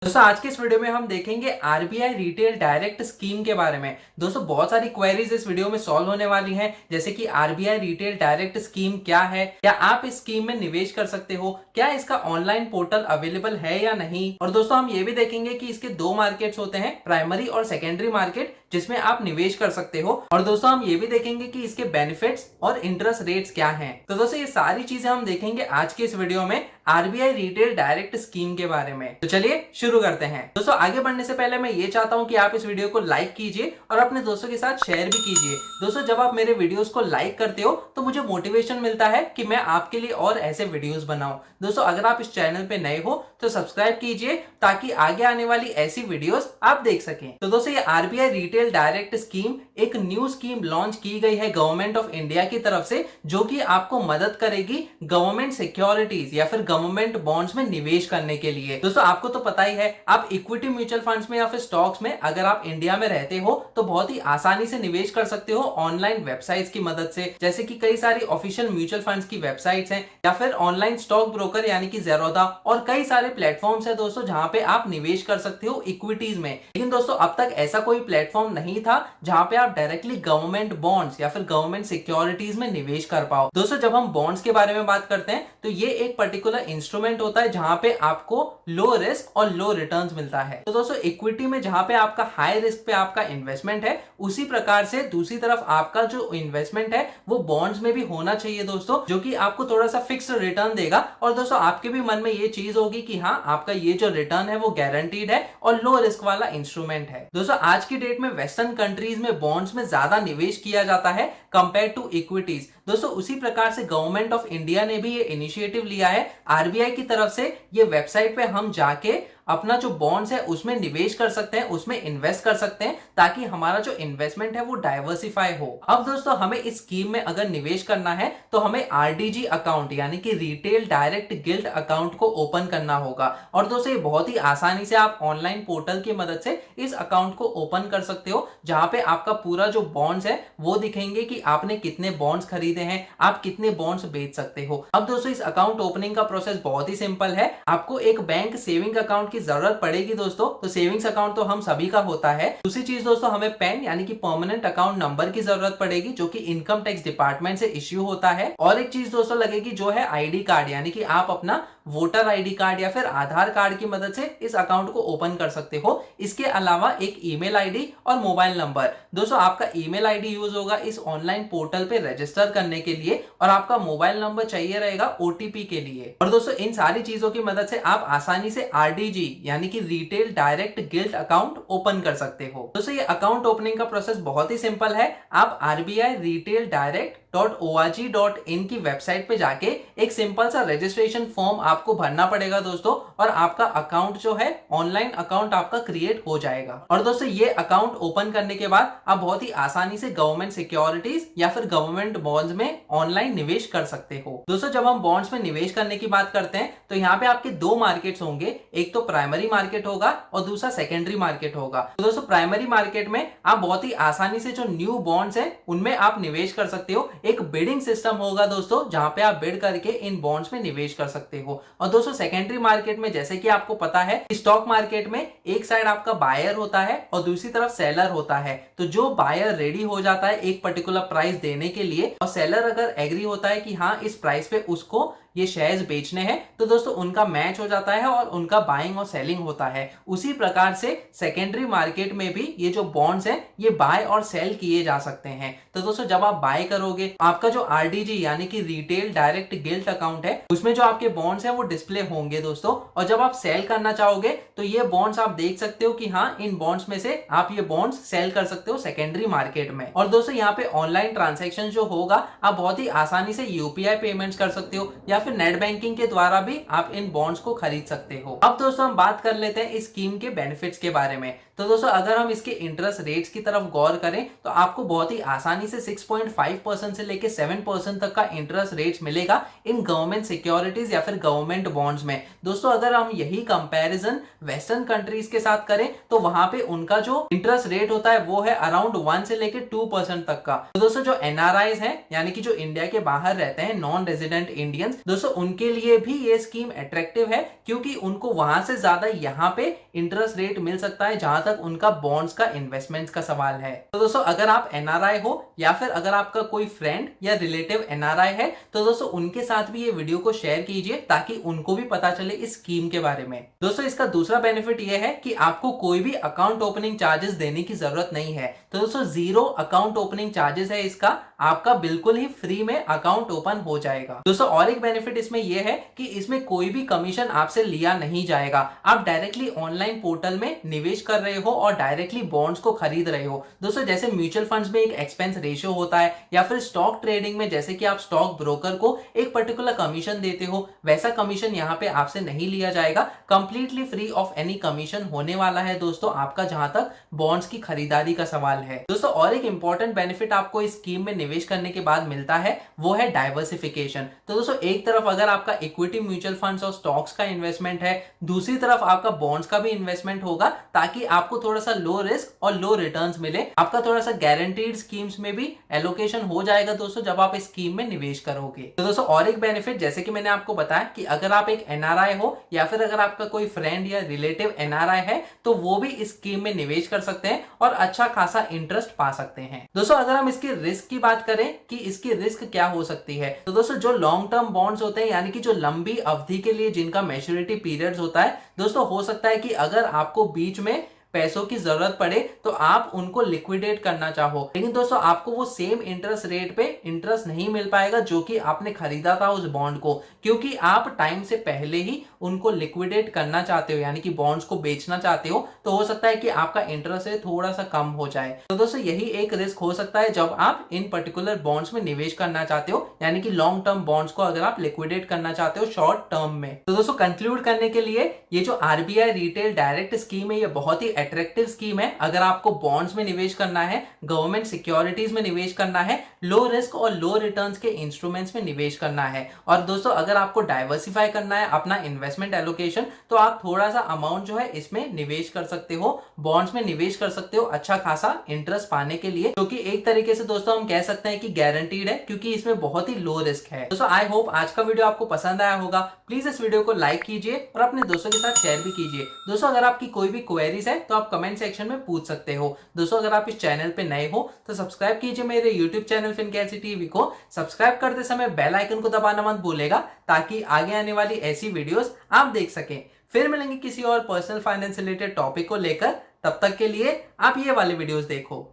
दोस्तों आज के इस वीडियो में हम देखेंगे आरबीआई रिटेल डायरेक्ट स्कीम के बारे में। दोस्तों बहुत सारी क्वेरीज इस वीडियो में सॉल्व होने वाली हैं, जैसे कि आरबीआई रिटेल डायरेक्ट स्कीम क्या है, क्या आप इस स्कीम में निवेश कर सकते हो, क्या इसका ऑनलाइन पोर्टल अवेलेबल है या नहीं। और दोस्तों हम ये भी देखेंगे कि इसके दो मार्केट्स होते हैं, प्राइमरी और सेकेंडरी मार्केट, जिसमें आप निवेश कर सकते हो। और दोस्तों हम ये भी देखेंगे कि इसके बेनिफिट्स और इंटरेस्ट रेट्स क्या हैं। तो दोस्तों ये सारी चीजें हम देखेंगे आज के इस वीडियो में आरबीआई रिटेल डायरेक्ट स्कीम के बारे में। तो चलिए शुरू करते हैं। दोस्तों आगे बढ़ने से पहले मैं ये चाहता हूं कि आप इस वीडियो को लाइक कीजिए और अपने दोस्तों के साथ शेयर भी कीजिए। दोस्तों जब आप मेरे वीडियोस को लाइक करते हो तो मुझे मोटिवेशन मिलता है कि मैं आपके लिए और ऐसे वीडियोस बनाऊं। दोस्तों अगर आप इस चैनल पे नए हो तो सब्सक्राइब कीजिए ताकि आगे आने वाली ऐसी वीडियोस आप देख सकें। तो दोस्तों ये आरबीआई रिटेल डायरेक्ट स्कीम एक न्यू स्कीम लॉन्च की गई है गवर्नमेंट ऑफ इंडिया की तरफ से, जो कि आपको मदद करेगी गवर्नमेंट सिक्योरिटीज या फिर गवर्नमेंट बॉन्ड्स में निवेश करने के लिए। दोस्तों आपको तो पता ही है, आप इक्विटी म्यूचुअल फंड्स में या फिर स्टॉक्स में अगर आप इंडिया में रहते हो तो बहुत ही आसानी से निवेश कर सकते हो ऑनलाइन वेबसाइट्स की मदद से, जैसे कि कई सारी ऑफिशियल म्यूचुअल फंड्स की वेबसाइट्स हैं या फिर ऑनलाइन स्टॉक ब्रोकर यानी कि ज़ेरोधा, और कई सारे प्लेटफॉर्म्स है दोस्तों जहां पे आप निवेश कर सकते हो इक्विटीज में। लेकिन दोस्तों अब तक ऐसा कोई प्लेटफॉर्म नहीं था जहां पे आप डायरेक्टली गवर्नमेंट बॉन्ड्स या फिर गवर्नमेंट सिक्योरिटीज में निवेश कर पाओ। दोस्तों जब हम बॉन्ड्स के बारे में बात करते हैं तो ये एक पर्टिकुलर इंस्ट्रूमेंट होता है जहां पे आपको लो रिस्क और लो रिटर्न्स मिलता है। तो दोस्तों इक्विटी में जहां पे आपका हाई रिस्क पे आपका इन्वेस्टमेंट है, उसी प्रकार से दूसरी तरफ आपका जो इन्वेस्टमेंट है वो बॉन्ड्स में भी होना चाहिए दोस्तों, जो कि आपको थोड़ा सा फिक्स्ड रिटर्न देगा। और दोस्तों आपके भी मन में ये चीज होगी कि हाँ, आपका ये जो रिटर्न है वो गारंटीड है और लो रिस्क वाला इंस्ट्रूमेंट है। दोस्तों आज की डेट में वेस्टर्न कंट्रीज में बॉन्ड्स में ज्यादा निवेश किया जाता है कंपेयर टू इक्विटीज। दोस्तों उसी प्रकार से गवर्नमेंट ऑफ इंडिया ने भी ये इनिशिएटिव लिया है आरबीआई की तरफ से। ये वेबसाइट पे हम जाके अपना जो बॉन्ड्स है उसमें निवेश कर सकते हैं, उसमें इन्वेस्ट कर सकते हैं, ताकि हमारा जो इन्वेस्टमेंट है वो डाइवर्सिफाई हो। अब दोस्तों हमें इस स्कीम में अगर निवेश करना है तो हमें आरडीजी अकाउंट यानी कि रिटेल डायरेक्ट गिल्ड अकाउंट को ओपन करना होगा। और दोस्तों ये बहुत ही आसानी से आप ऑनलाइन पोर्टल की मदद से इस अकाउंट को ओपन कर सकते हो, जहां पे आपका पूरा जो बॉन्ड्स है वो दिखेंगे कि आपने कितने बॉन्ड्स खरीदे हैं, आप कितने बॉन्ड्स बेच सकते हो। अब दोस्तों इस अकाउंट ओपनिंग का प्रोसेस बहुत ही सिंपल है। आपको एक बैंक सेविंग अकाउंट की जरूरत पड़ेगी दोस्तों, तो सेविंग्स अकाउंट तो हम सभी का होता है। दूसरी चीज दोस्तों हमें पैन यानी कि परमानेंट अकाउंट नंबर की जरूरत पड़ेगी, जो कि इनकम टैक्स डिपार्टमेंट से इश्यू होता है। और एक चीज दोस्तों लगेगी जो है आईडी कार्ड, यानी कि आप अपना वोटर आईडी कार्ड या फिर आधार कार्ड की मदद से इस अकाउंट को ओपन कर सकते हो। इसके अलावा एक ईमेल आईडी और मोबाइल नंबर। दोस्तों आपका ईमेल आईडी यूज होगा इस ऑनलाइन पोर्टल पे रजिस्टर करने के लिए, और आपका मोबाइल नंबर चाहिए रहेगा ओटीपी के लिए। और दोस्तों इन सारी चीजों की मदद से आप आसानी से आरडीजी यानी कि retail direct guild account open कर सकते हो। दोस्तों ये अकाउंट ओपनिंग का प्रोसेस बहुत ही सिंपल है। आप आरबीआई रिटेल डायरेक्ट .org.in की वेबसाइट पे जाके एक सिंपल सा रजिस्ट्रेशन फॉर्म आपको भरना पड़ेगा दोस्तों, और आपका अकाउंट जो है ऑनलाइन अकाउंट आपका क्रिएट हो जाएगा। और दोस्तों ये अकाउंट ओपन करने के बाद आप बहुत ही आसानी से गवर्नमेंट सिक्योरिटीज या फिर गवर्नमेंट बॉन्ड्स में ऑनलाइन निवेश कर सकते हो। दोस्तों जब हम बॉन्ड्स में निवेश करने की बात करते हैं तो यहाँ पे आपके दो मार्केट्स होंगे, एक तो प्राइमरी मार्केट होगा और दूसरा सेकेंडरी मार्केट होगा। तो दोस्तों प्राइमरी मार्केट में आप बहुत ही आसानी से जो न्यू बॉन्ड्स है उनमें आप निवेश कर सकते हो। एक बिडिंग सिस्टम होगा दोस्तों, जहां पे आप बिड करके इन बॉन्ड्स में निवेश कर सकते हो। और दोस्तों सेकेंडरी मार्केट में जैसे कि आपको पता है, स्टॉक मार्केट में एक साइड आपका बायर होता है और दूसरी तरफ सेलर होता है। तो जो बायर रेडी हो जाता है एक पर्टिकुलर प्राइस देने के लिए, और सेलर अगर एग्री होता है कि हाँ इस प्राइस पे उसको ये शेयर्स बेचने हैं, तो दोस्तों उनका मैच हो जाता है और उनका बाइंग और सेलिंग होता है। उसी प्रकार से सेकेंडरी मार्केट में भी ये जो बॉन्ड्स हैं ये बाय और सेल किए जा सकते हैं। तो दोस्तों जब आप बाय करोगे, आपका जो आरडीजी यानी कि रिटेल डायरेक्ट गिल्ड अकाउंट है उसमें जो आपके बॉन्ड्स हैं वो डिस्प्ले होंगे दोस्तों। और जब आप सेल करना चाहोगे तो ये बॉन्ड्स आप देख सकते हो कि हाँ इन बॉन्ड्स में से आप ये बॉन्ड्स सेल कर सकते हो सेकेंडरी मार्केट में। और दोस्तों यहाँ पे ऑनलाइन ट्रांजेक्शन जो होगा, आप बहुत ही आसानी से यूपीआई पेमेंट्स कर सकते हो या फिर नेट बैंकिंग के द्वारा भी आप इन बॉन्ड्स को खरीद सकते हो। अब दोस्तों हम बात कर लेते हैं इस स्कीम के बेनिफिट्स के बारे में। तो दोस्तों अगर हम इसके इंटरेस्ट रेट्स की तरफ गौर करें तो आपको बहुत ही आसानी से 6.5% से लेके 7% तक का इंटरेस्ट रेट्स मिलेगा इन गवर्नमेंट सिक्योरिटीज या फिर गवर्नमेंट बॉन्ड्स में। दोस्तों अगर हम यही कंपैरिजन वेस्टर्न कंट्रीज के साथ करें तो वहां पे उनका जो इंटरेस्ट रेट होता है वो है अराउंड 1 से लेके 2% तक का। तो दोस्तों जो एनआरआईज हैं यानी कि जो इंडिया के बाहर रहते हैं, नॉन रेजिडेंट इंडियंस, दोस्तों उनके लिए भी ये स्कीम अट्रैक्टिव है क्योंकि उनको वहां से ज्यादा यहाँ पे इंटरेस्ट रेट मिल सकता है जहां तक उनका बॉन्ड्स का इन्वेस्टमेंट का सवाल है। तो दोस्तों अगर आप एनआरआई हो या फिर अगर आपका कोई फ्रेंड या रिलेटिव एनआरआई है तो दोस्तों उनके साथ भी ये वीडियो को शेयर कीजिए ताकि उनको भी पता चले इस स्कीम के बारे में। दोस्तों इसका दूसरा बेनिफिट ये है कि आपको कोई भी अकाउंट ओपनिंग चार्जेस देने की जरूरत नहीं है। तो दोस्तों जीरो अकाउंट ओपनिंग चार्जेस है इसका, आपका बिल्कुल ही फ्री में अकाउंट ओपन हो जाएगा। दोस्तों और एक बेनिफिट इसमें यह है कि इसमें कोई भी कमीशन आपसे लिया नहीं जाएगा। आप डायरेक्टली ऑनलाइन पोर्टल में निवेश कर रहे हो और डायरेक्टली बॉन्ड्स को खरीद रहे हो। दोस्तों जैसे म्यूचुअल फंड्स में एक एक्सपेंस रेशियो होता है या फिर स्टॉक ट्रेडिंग में जैसे कि आप स्टॉक ब्रोकर को एक पर्टिकुलर कमीशन देते हो, वैसा कमीशन यहाँ पे आपसे नहीं लिया जाएगा। Completely free of any commission होने वाला है दोस्तों आपका जहां तक बॉन्ड्स की खरीदारी का सवाल है। दोस्तों और एक इंपॉर्टेंट बेनिफिट आपको इस स्कीम में निवेश करने के बाद मिलता है वो है डाइवर्सिफिकेशन। तो दोस्तों एक तरफ अगर आपका इक्विटी म्यूचुअल फंड्स और स्टॉक्स का इन्वेस्टमेंट है, दूसरी तरफ आपका बॉन्ड्स का भी इन्वेस्टमेंट होगा ताकि आपको थोड़ा सा लो रिस्क और लो रिटर्न्स मिले। आपका थोड़ा सा गारंटीड स्कीम्स में भी एलोकेशन हो जाएगा दोस्तों जब आप इस स्कीम में निवेश करोगे। तो दोस्तों और एक बेनिफिट जैसे कि मैंने आपको बताया कि अगर आप एक एनआरआई हो या फिर अगर आपका कोई फ्रेंड या रिलेटिव एनआरआई है तो वो भी इस स्कीम में निवेश कर सकते हैं और अच्छा खासा इंटरेस्ट पा सकते हैं। दोस्तों अगर हम इसकी रिस्क की बात करें कि इसकी रिस्क क्या हो सकती है, तो दोस्तों जो लॉन्ग टर्म बॉन्ड्स होते हैं यानी कि जो लंबी अवधि के लिए जिनका मैच्योरिटी पीरियड्स होता है, दोस्तों हो सकता है कि अगर आपको बीच में पैसों की जरूरत पड़े तो आप उनको लिक्विडेट करना चाहो, लेकिन दोस्तों आपको वो सेम इंटरेस्ट रेट पे इंटरेस्ट नहीं मिल पाएगा जो कि आपने खरीदा था उस बॉन्ड को, क्योंकि आप टाइम से पहले ही उनको लिक्विडेट करना चाहते हो यानी कि बॉन्ड्स को बेचना चाहते हो। तो हो सकता है कि आपका इंटरेस्ट रेट थोड़ा सा कम हो जाए। तो दोस्तों यही एक रिस्क हो सकता है जब आप इन पर्टिकुलर बॉन्ड्स में निवेश करना चाहते हो, यानी कि लॉन्ग टर्म बॉन्ड्स को अगर आप लिक्विडेट करना चाहते हो शॉर्ट टर्म में। तो दोस्तों कंक्लूड करने के लिए ये जो आरबीआई रिटेल डायरेक्ट स्कीम है ये बहुत ही अट्रैक्टिव स्कीम है। अगर आपको बॉन्ड्स में निवेश करना है, गवर्नमेंट सिक्योरिटीज में निवेश करना है, लो रिस्क और लो रिटर्न्स के इंस्ट्रूमेंट्स में निवेश करना है, और दोस्तों अगर आपको डाइवर्सिफाई करना है अपना इन्वेस्टमेंट एलोकेशन तो आप थोड़ा सा अमाउंट जो है इसमें निवेश कर सकते हो, बॉन्ड्स में निवेश कर सकते हो अच्छा खासा इंटरेस्ट पाने के लिए, जो कि एक तरीके से दोस्तों हम कह सकते हैं कि गारंटीड है क्योंकि इसमें बहुत ही लो रिस्क है। दोस्तों आई होप आज का वीडियो आपको पसंद आया होगा। प्लीज इस वीडियो को लाइक कीजिए और अपने दोस्तों के साथ शेयर भी कीजिए। दोस्तों अगर आपकी कोई भी क्वेरीज है तो आप कमेंट सेक्शन में पूछ सकते हो। दोस्तों अगर आप इस चैनल पे नए हो तो सब्सक्राइब कीजिए मेरे यूट्यूब चैनल फिनकेयरसी टीवी को। सब्सक्राइब करते समय बेल आइकन को दबाना मत भूलेगा ताकि आगे आने वाली ऐसी वीडियोस आप देख सकें। फिर मिलेंगे किसी और पर्सनल फाइनेंस रिलेटेड टॉपिक को लेकर, तब तक के लिए आप ये वाले वीडियोस देखो।